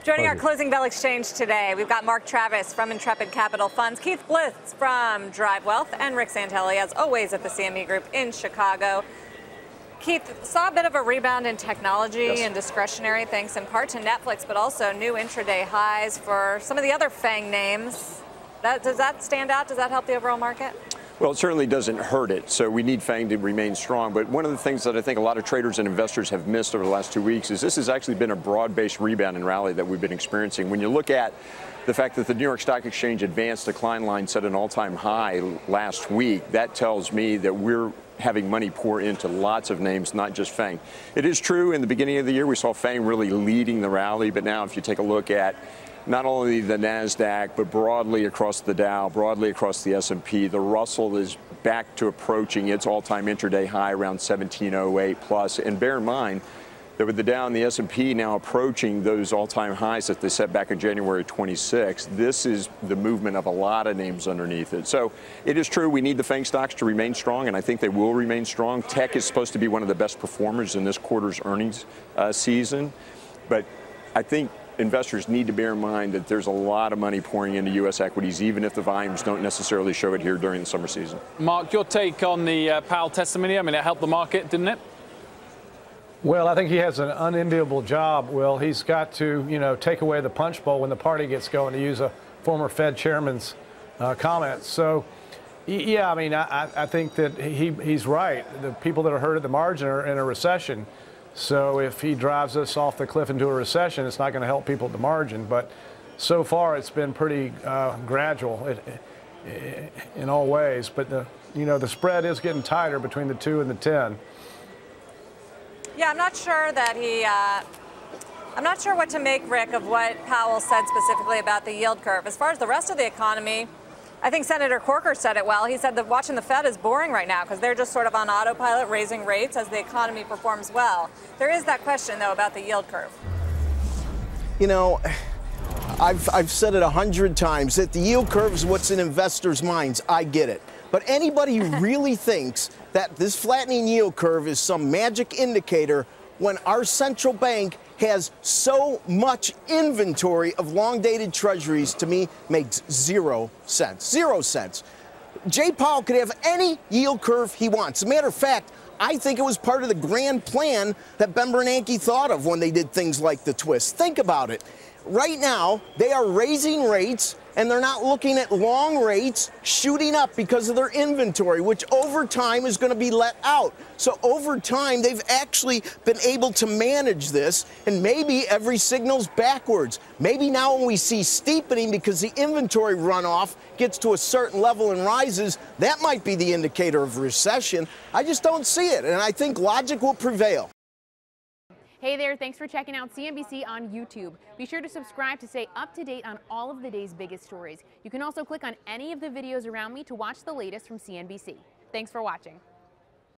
Joining our closing bell exchange today, we've got Mark Travis from Intrepid Capital Funds, Keith Bliss from DriveWealth, and Rick Santelli, as always, at the CME Group in Chicago. Keith, saw a bit of a rebound in technology and discretionary, thanks in part to Netflix, but also new intraday highs for some of the other FANG names. Does that stand out? Does that help the overall market? Well, it certainly doesn't hurt it, so we need FANG to remain strong. But one of the things that I think a lot of traders and investors have missed over the last 2 weeks is this has actually been a broad-based rebound and rally that we've been experiencing. When you look at the fact that the New York Stock Exchange advanced decline line set an all-time high last week, that tells me that we're having money pour into lots of names, not just FANG. It is true in the beginning of the year we saw FANG really leading the rally, but now if you take a look at not only the NASDAQ, but broadly across the Dow, broadly across the S&P, the Russell is back to approaching its all-time intraday high around 1708 plus. And bear in mind that with the Dow and the S&P now approaching those all-time highs that they set back in January 26, this is the movement of a lot of names underneath it. So it is true we need the FANG stocks to remain strong, and I think they will remain strong. Tech is supposed to be one of the best performers in this quarter's earnings season, but I think investors need to bear in mind that there's a lot of money pouring into U.S. equities, even if the volumes don't necessarily show it here during the summer season. Mark, your take on the Powell testimony? I mean, it helped the market, didn't it? Well, I think he has an unenviable job, Will. He's got to, take away the punch bowl when the party gets going, to use a former Fed chairman's comments. So, yeah, I mean, I think that he's right. The people that are hurt at the margin are in a recession. So if he drives us off the cliff into a recession, it's not going to help people at the margin. But so far, it's been pretty gradual in all ways. But the spread is getting tighter between the 2 and the 10. Yeah, I'm not sure that I'm not sure what to make, Rick, of what Powell said specifically about the yield curve. As far as the rest of the economy, I think Senator Corker said it well. He said that watching the Fed is boring right now because they're just sort of on autopilot raising rates as the economy performs well. There is that question, though, about the yield curve. I've said it 100 times that the yield curve is what's in investors' minds. I get it. But anybody who really thinks that this flattening yield curve is some magic indicator when our central bank has so much inventory of long-dated treasuries, to me, makes 0 sense. 0 sense. Jay Powell could have any yield curve he wants. As a matter of fact, I think it was part of the grand plan that Ben Bernanke thought of when they did things like the twist. Think about it. Right now, they are raising rates, and they're not looking at long rates shooting up because of their inventory, which over time is going to be let out. So over time, they've actually been able to manage this, and maybe every signal's backwards. Maybe now when we see steepening because the inventory runoff gets to a certain level and rises, that might be the indicator of recession. I just don't see it, and I think logic will prevail. Hey there, thanks for checking out CNBC on YouTube. Be sure to subscribe to stay up to date on all of the day's biggest stories. You can also click on any of the videos around me to watch the latest from CNBC. Thanks for watching.